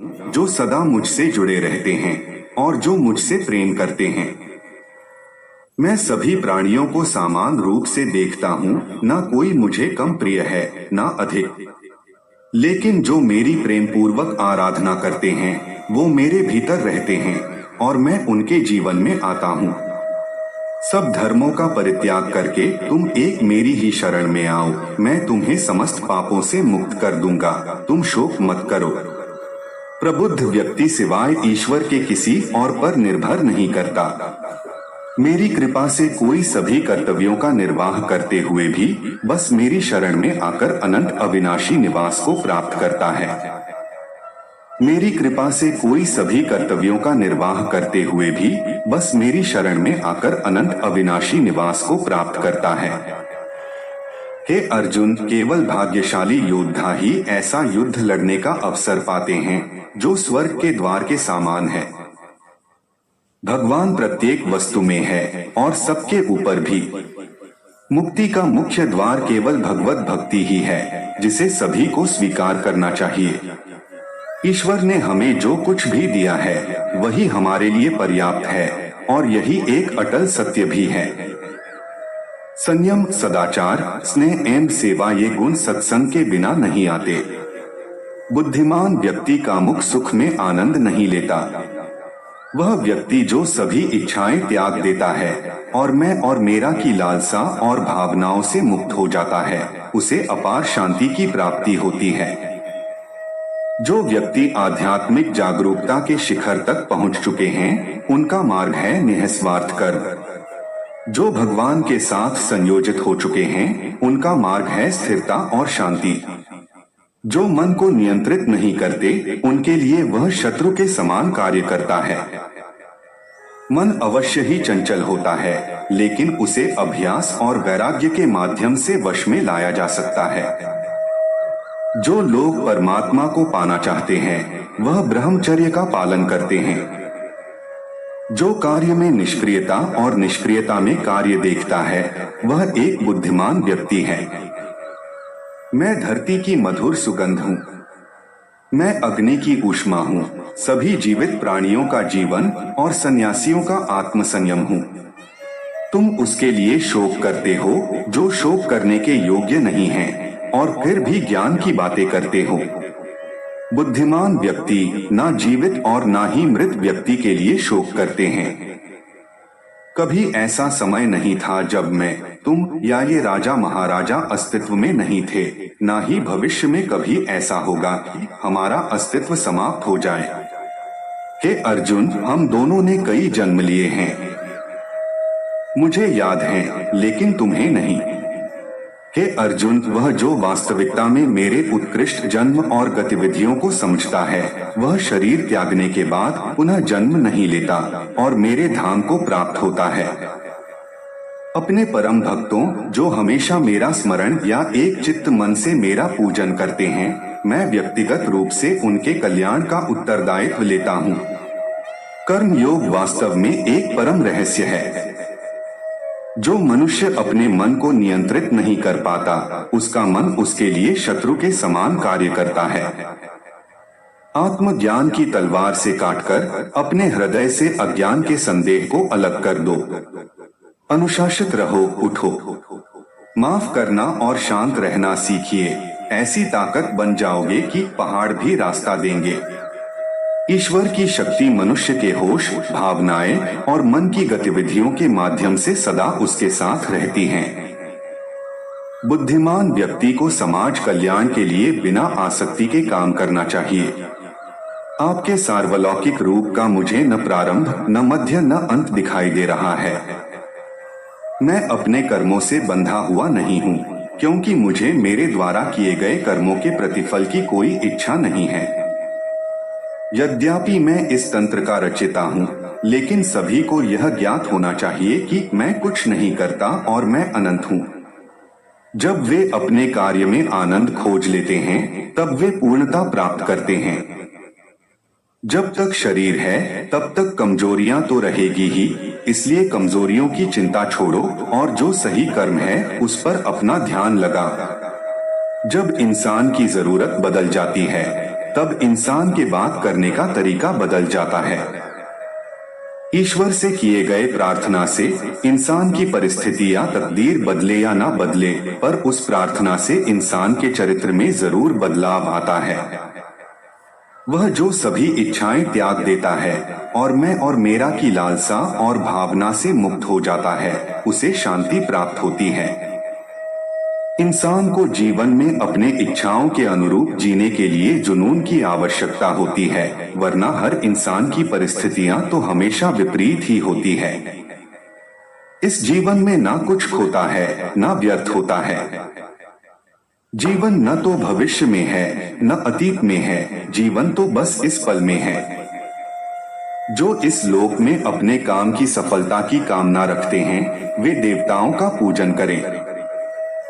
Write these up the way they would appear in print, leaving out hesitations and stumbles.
जो सदा मुझसे जुड़े रहते हैं और जो मुझसे प्रेम करते हैं। मैं सभी प्राणियों को समान रूप से देखता हूँ, ना कोई मुझे कम प्रिय है ना अधिक। लेकिन जो मेरी प्रेम पूर्वक आराधना करते हैं वो मेरे भीतर रहते हैं और मैं उनके जीवन में आता हूँ। सब धर्मों का परित्याग करके तुम एक मेरी ही शरण में आओ, मैं तुम्हें समस्त पापों से मुक्त कर दूंगा। तुम शोक मत करो। प्रबुद्ध व्यक्ति सिवाय ईश्वर के किसी और पर निर्भर नहीं करता। मेरी कृपा से कोई सभी कर्तव्यों का निर्वाह करते हुए भी बस मेरी शरण में आकर अनंत अविनाशी निवास को प्राप्त करता है। मेरी कृपा से कोई सभी कर्तव्यों का निर्वाह करते हुए भी बस मेरी शरण में आकर अनंत अविनाशी निवास को प्राप्त करता है। हे अर्जुन, केवल भाग्यशाली योद्धा ही ऐसा युद्ध लड़ने का अवसर पाते हैं जो स्वर्ग के द्वार के समान है। भगवान प्रत्येक वस्तु में है और सबके ऊपर भी। मुक्ति का मुख्य द्वार केवल भगवत भक्ति ही है, जिसे सभी को स्वीकार करना चाहिए। ईश्वर ने हमें जो कुछ भी दिया है वही हमारे लिए पर्याप्त है और यही एक अटल सत्य भी है। संयम, सदाचार, स्नेह एवं सेवा ये गुण सत्संग के बिना नहीं आते। बुद्धिमान व्यक्ति का मुख सुख में आनंद नहीं लेता। वह व्यक्ति जो सभी इच्छाएं त्याग देता है और मैं और मेरा की लालसा और भावनाओं से मुक्त हो जाता है, उसे अपार शांति की प्राप्ति होती है। जो व्यक्ति आध्यात्मिक जागरूकता के शिखर तक पहुंच चुके हैं, उनका मार्ग है निःस्वार्थ कर्म। जो भगवान के साथ संयोजित हो चुके हैं, उनका मार्ग है स्थिरता और शांति। जो मन को नियंत्रित नहीं करते, उनके लिए वह शत्रु के समान कार्य करता है। मन अवश्य ही चंचल होता है, लेकिन उसे अभ्यास और वैराग्य के माध्यम से वश में लाया जा सकता है। जो लोग परमात्मा को पाना चाहते हैं, वह ब्रह्मचर्य का पालन करते हैं। जो कार्य में निष्क्रियता और निष्क्रियता में कार्य देखता है, वह एक बुद्धिमान व्यक्ति है। मैं धरती की मधुर सुगंध हूँ। मैं अग्नि की ऊष्मा हूँ, सभी जीवित प्राणियों का जीवन और सन्यासियों का आत्मसंयम हूँ। तुम उसके लिए शोक करते हो जो शोक करने के योग्य नहीं है और फिर भी ज्ञान की बातें करते हो। बुद्धिमान व्यक्ति ना जीवित और ना ही मृत व्यक्ति के लिए शोक करते हैं। कभी ऐसा समय नहीं था जब मैं, तुम या ये राजा महाराजा अस्तित्व में नहीं थे, ना ही भविष्य में कभी ऐसा होगा कि हमारा अस्तित्व समाप्त हो जाए। हे अर्जुन, हम दोनों ने कई जन्म लिए हैं। मुझे याद है, लेकिन तुम्हें नहीं। हे अर्जुन, वह जो वास्तविकता में मेरे उत्कृष्ट जन्म और गतिविधियों को समझता है, वह शरीर त्यागने के बाद पुनः जन्म नहीं लेता और मेरे धाम को प्राप्त होता है। अपने परम भक्तों, जो हमेशा मेरा स्मरण या एक चित्त मन से मेरा पूजन करते हैं, मैं व्यक्तिगत रूप से उनके कल्याण का उत्तरदायित्व लेता हूँ। कर्म योग वास्तव में एक परम रहस्य है। जो मनुष्य अपने मन को नियंत्रित नहीं कर पाता, उसका मन उसके लिए शत्रु के समान कार्य करता है। आत्मज्ञान की तलवार से काटकर अपने हृदय से अज्ञान के संदेह को अलग कर दो। अनुशासित रहो, उठो। माफ करना और शांत रहना सीखिए। ऐसी ताकत बन जाओगे कि पहाड़ भी रास्ता देंगे। ईश्वर की शक्ति मनुष्य के होश, भावनाएं और मन की गतिविधियों के माध्यम से सदा उसके साथ रहती हैं। बुद्धिमान व्यक्ति को समाज कल्याण के लिए बिना आसक्ति के काम करना चाहिए। आपके सार्वलौकिक रूप का मुझे न प्रारंभ, न मध्य, न अंत दिखाई दे रहा है। मैं अपने कर्मों से बंधा हुआ नहीं हूँ, क्योंकि मुझे मेरे द्वारा किए गए कर्मों के प्रतिफल की कोई इच्छा नहीं है। यद्यपि मैं इस तंत्र का रचयिता हूँ, लेकिन सभी को यह ज्ञात होना चाहिए कि मैं कुछ नहीं करता और मैं अनंत हूँ। जब वे अपने कार्य में आनंद खोज लेते हैं, तब वे पूर्णता प्राप्त करते हैं। जब तक शरीर है, तब तक कमजोरियां तो रहेगी ही, इसलिए कमजोरियों की चिंता छोड़ो और जो सही कर्म है उस पर अपना ध्यान लगा। जब इंसान की जरूरत बदल जाती है, तब इंसान के बात करने का तरीका बदल जाता है। ईश्वर से किए गए प्रार्थना से इंसान की परिस्थिति या तकदीर बदले या ना बदले, पर उस प्रार्थना से इंसान के चरित्र में जरूर बदलाव आता है। वह जो सभी इच्छाएं त्याग देता है और मैं और मेरा की लालसा और भावना से मुक्त हो जाता है, उसे शांति प्राप्त होती है। इंसान को जीवन में अपने इच्छाओं के अनुरूप जीने के लिए जुनून की आवश्यकता होती है, वरना हर इंसान की परिस्थितियां तो हमेशा विपरीत ही होती है। इस जीवन में ना कुछ खोता है, ना व्यर्थ होता है। जीवन न तो भविष्य में है, न अतीत में है, जीवन तो बस इस पल में है। जो इस लोक में अपने काम की सफलता की कामना रखते हैं, वे देवताओं का पूजन करें।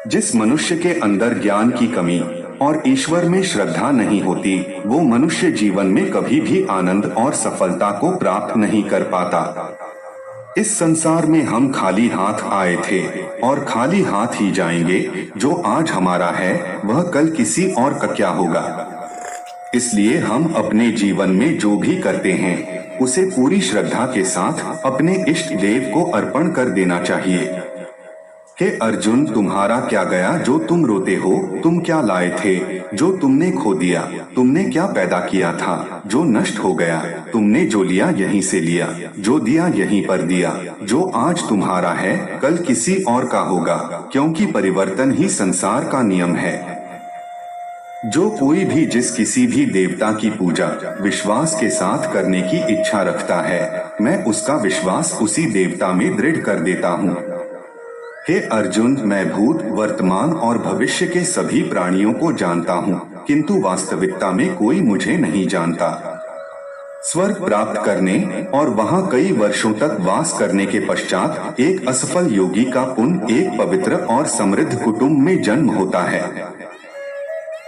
जिस मनुष्य के अंदर ज्ञान की कमी और ईश्वर में श्रद्धा नहीं होती, वो मनुष्य जीवन में कभी भी आनंद और सफलता को प्राप्त नहीं कर पाता। इस संसार में हम खाली हाथ आए थे और खाली हाथ ही जाएंगे। जो आज हमारा है वह कल किसी और का क्या होगा। इसलिए हम अपने जीवन में जो भी करते हैं उसे पूरी श्रद्धा के साथ अपने इष्ट देव को अर्पण कर देना चाहिए। हे अर्जुन, तुम्हारा क्या गया जो तुम रोते हो? तुम क्या लाए थे जो तुमने खो दिया? तुमने क्या पैदा किया था जो नष्ट हो गया? तुमने जो लिया यहीं से लिया, जो दिया यहीं पर दिया। जो आज तुम्हारा है कल किसी और का होगा, क्योंकि परिवर्तन ही संसार का नियम है। जो कोई भी जिस किसी भी देवता की पूजा विश्वास के साथ करने की इच्छा रखता है, मैं उसका विश्वास उसी देवता में दृढ़ कर देता हूँ। हे अर्जुन, मैं भूत, वर्तमान और भविष्य के सभी प्राणियों को जानता हूँ, किंतु वास्तविकता में कोई मुझे नहीं जानता। स्वर्ग प्राप्त करने और वहाँ कई वर्षों तक वास करने के पश्चात एक असफल योगी का पुण्य एक पवित्र और समृद्ध कुटुंब में जन्म होता है।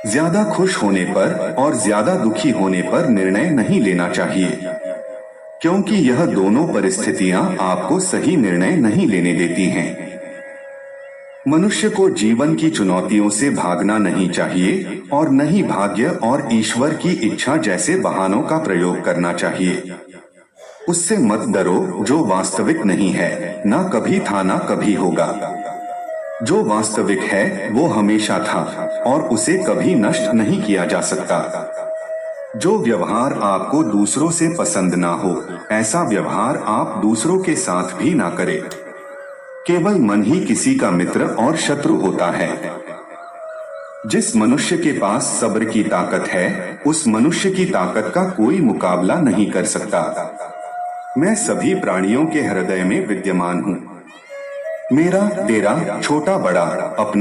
ज्यादा खुश होने पर और ज्यादा दुखी होने पर निर्णय नहीं लेना चाहिए, क्योंकि यह दोनों परिस्थितियां आपको सही निर्णय नहीं लेने देती हैं। मनुष्य को जीवन की चुनौतियों से भागना नहीं चाहिए और न ही भाग्य और ईश्वर की इच्छा जैसे बहानों का प्रयोग करना चाहिए। उससे मत डरो जो वास्तविक नहीं है, ना कभी था ना कभी होगा। जो वास्तविक है वो हमेशा था और उसे कभी नष्ट नहीं किया जा सकता। जो व्यवहार आपको दूसरों से पसंद ना हो, ऐसा व्यवहार आप दूसरों के साथ भी ना करें। केवल मन ही किसी का मित्र और शत्रु होता है। जिस मनुष्य के पास सब्र की ताकत है, उस मनुष्य की ताकत का कोई मुकाबला नहीं कर सकता। मैं सभी प्राणियों के हृदय में विद्यमान हूँ। मेरा, तेरा, छोटा बड़ा, अपना